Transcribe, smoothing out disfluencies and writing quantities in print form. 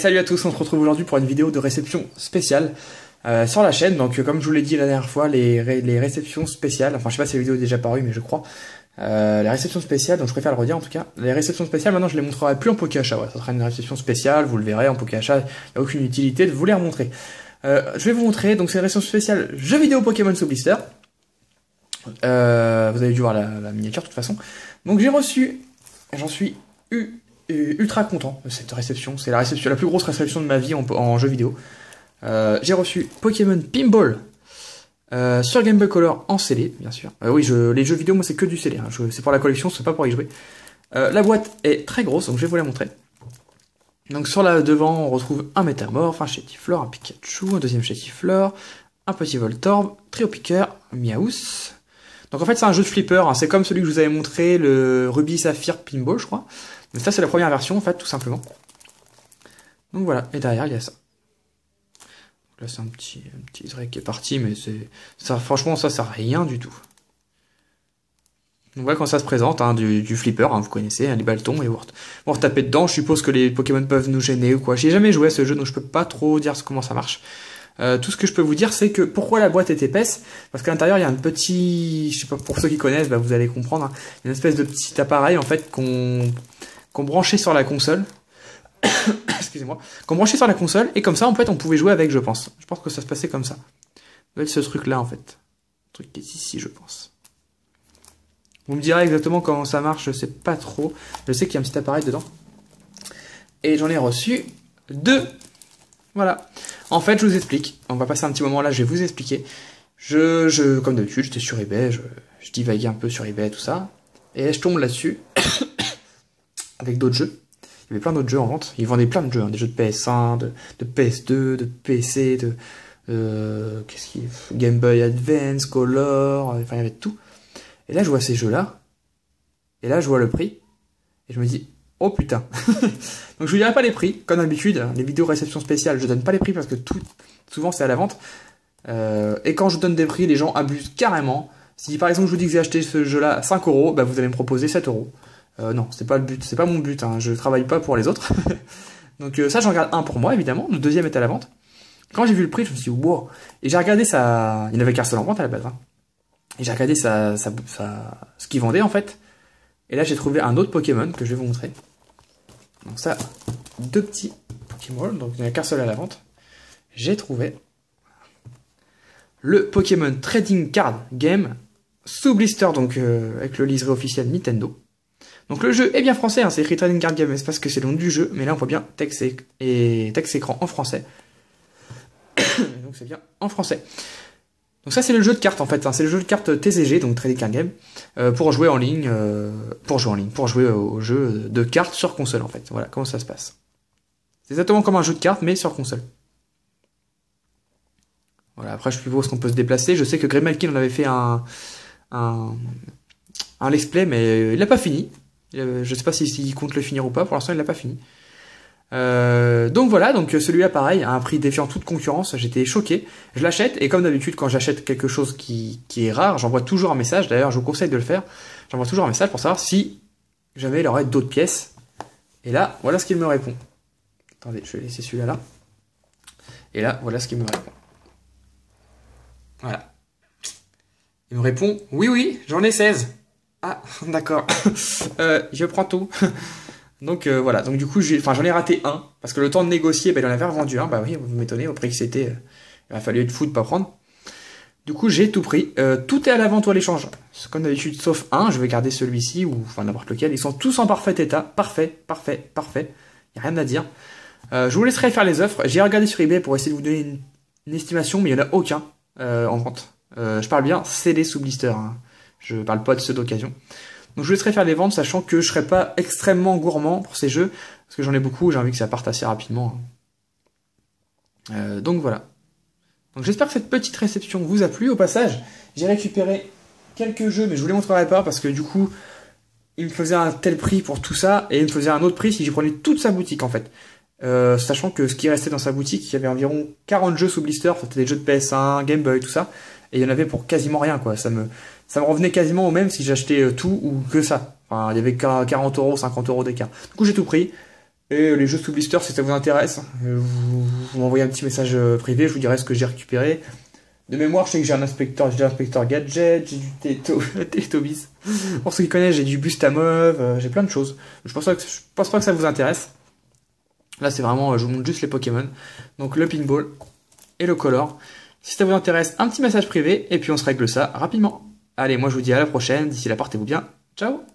salut à tous, on se retrouve aujourd'hui pour une vidéo de réception spéciale sur la chaîne. Donc comme je vous l'ai dit la dernière fois, les réceptions spéciales, enfin je sais pas si la vidéo est déjà parue mais je crois, les réceptions spéciales, donc je préfère le redire en tout cas, les réceptions spéciales maintenant je les montrerai plus en Pokéachat, ouais, ça sera une réception spéciale, vous le verrez en Pokéachat, il n'y a aucune utilité de vous les remontrer. Je vais vous montrer, donc c'est une réception spéciale jeux vidéo Pokémon sous blister. Vous avez dû voir la miniature de toute façon. Donc j'ai reçu, j'en suis ultra content de cette réception, c'est la plus grosse réception de ma vie en jeu vidéo. J'ai reçu Pokémon Pinball sur Game Boy Color en CD, bien sûr. Oui, les jeux vidéo, moi c'est que du CD, hein. C'est pour la collection, c'est pas pour y jouer. La boîte est très grosse, donc je vais vous la montrer. Donc sur la devant, on retrouve un Métamorph, un Chétiflore, un Pikachu, un deuxième Chétiflore, un petit Voltorb, Trio Piqueur, Miaus. Donc en fait c'est un jeu de flipper, hein. C'est comme celui que je vous avais montré, le Ruby Saphir Pinball je crois. Mais ça c'est la première version en fait, tout simplement. Donc voilà, et derrière il y a ça. Là c'est un petit trait qui est parti, mais ça, franchement ça sert à rien du tout. Donc voilà quand ça se présente, hein, du flipper, hein, vous connaissez, hein, les bâtons, et vous retapez dedans. Je suppose que les Pokémon peuvent nous gêner ou quoi. J'ai jamais joué à ce jeu, donc je peux pas trop dire comment ça marche. Tout ce que je peux vous dire, c'est que pourquoi la boîte est épaisse, parce qu'à l'intérieur il y a un petit, je sais pas, pour ceux qui connaissent, bah, vous allez comprendre, hein, une espèce de petit appareil en fait qu'on branchait sur la console. Excusez-moi, qu'on branchait sur la console, et comme ça en fait on pouvait jouer avec, je pense. Je pense que ça se passait comme ça. Ça doit être ce truc là en fait. Le truc qui est ici, je pense. Vous me direz exactement comment ça marche, je sais pas trop. Je sais qu'il y a un petit appareil dedans. Et j'en ai reçu 2. Voilà. En fait, je vous explique. On va passer un petit moment là, je vais vous expliquer. Comme d'habitude, j'étais sur eBay, je divaguais un peu sur eBay, tout ça. Et je tombe là-dessus. Avec d'autres jeux. Il y avait plein d'autres jeux en vente. Ils vendaient plein de jeux, hein, des jeux de PS1, de PS2, de PC, qu'est-ce qu'il y a, Game Boy Advance, Color, enfin il y avait tout. Et là je vois ces jeux-là. Et là je vois le prix. Et je me dis, oh putain. Donc je vous dirai pas les prix, comme d'habitude, les vidéos réception spéciales, je donne pas les prix parce que souvent c'est à la vente. Et quand je donne des prix, les gens abusent carrément. Si par exemple je vous dis que j'ai acheté ce jeu-là à 5 €, bah vous allez me proposer 7 €. Non, c'est pas le but, c'est pas mon but, hein. Je travaille pas pour les autres. Donc ça j'en garde un pour moi évidemment, le deuxième est à la vente. Quand j'ai vu le prix, je me suis dit wow. Et j'ai regardé ça, il n'avait qu'un seul en vente à la base, hein. Et j'ai regardé ce qu'il vendait en fait. Et là j'ai trouvé un autre Pokémon que je vais vous montrer. Donc ça, 2 petits Pokémon, donc il n'y en a qu'un seul à la vente. J'ai trouvé le Pokémon Trading Card Game sous blister, donc avec le liseré officiel Nintendo. Donc le jeu est bien français, hein, c'est écrit Trading Card Game, mais c'est parce que c'est le nom du jeu, mais là on voit bien texte écran en français. Donc c'est bien en français. Donc ça c'est le jeu de cartes en fait, hein, c'est le jeu de cartes TCG, donc Trading Card Game, pour jouer en ligne, pour jouer au jeu de cartes sur console en fait. Voilà comment ça se passe. C'est exactement comme un jeu de cartes mais sur console. Voilà, après je suppose qu'on peut se déplacer. Je sais que Grimalkin en avait fait un let's play, mais il l'a pas fini. Je sais pas s'il compte le finir ou pas, pour l'instant il l'a pas fini. Donc voilà, donc celui-là pareil, à un prix défiant toute concurrence, j'étais choqué. Je l'achète, et comme d'habitude quand j'achète quelque chose qui est rare, j'envoie toujours un message, d'ailleurs je vous conseille de le faire, j'envoie toujours un message pour savoir si jamais il aurait d'autres pièces. Et là, voilà ce qu'il me répond. Attendez, je vais laisser celui-là là. Et là, voilà ce qu'il me répond. Voilà. Il me répond, oui, j'en ai 16. Ah, d'accord. Je prends tout. Donc voilà, donc du coup j'en ai raté un, parce que le temps de négocier, bah, il en avait revendu un, bah oui, vous m'étonnez, au prix que c'était, il a fallu être fou de pas prendre. Du coup j'ai tout pris, tout est à la vente ou à l'échange, comme d'habitude, sauf un, je vais garder celui-ci, ou enfin n'importe lequel, ils sont tous en parfait état, parfait, y a rien à dire. Je vous laisserai faire les offres, j'ai regardé sur eBay pour essayer de vous donner une estimation, mais il n'y en a aucun en vente. Je parle bien CD sous blister, hein. Je parle pas de ceux d'occasion. Donc je vous laisserai faire les ventes, sachant que je serai pas extrêmement gourmand pour ces jeux, parce que j'en ai beaucoup, j'ai envie que ça parte assez rapidement. Donc voilà. Donc j'espère que cette petite réception vous a plu. Au passage, j'ai récupéré quelques jeux, mais je vous les montrerai pas, parce que du coup, il me faisait un tel prix pour tout ça, et il me faisait un autre prix si je prenais toute sa boutique en fait. Sachant que ce qui restait dans sa boutique, il y avait environ 40 jeux sous blister, c'était des jeux de PS1, Game Boy, tout ça, et il y en avait pour quasiment rien, quoi. Ça me revenait quasiment au même si j'achetais tout ou que ça. Enfin, il y avait 40 €, 50 € d'écart. Du coup, j'ai tout pris. Et les jeux sous blister, si ça vous intéresse, vous m'envoyez un petit message privé, je vous dirai ce que j'ai récupéré. De mémoire, je sais que j'ai un inspecteur gadget, j'ai du Teletubbies. Pour ceux qui connaissent, j'ai du Bustamov, j'ai plein de choses. Je pense pas que ça vous intéresse. Là, c'est vraiment, je vous montre juste les Pokémon. Donc le pinball et le color. Si ça vous intéresse, un petit message privé et puis on se règle ça rapidement. Allez, moi je vous dis à la prochaine. D'ici là, portez-vous bien. Ciao!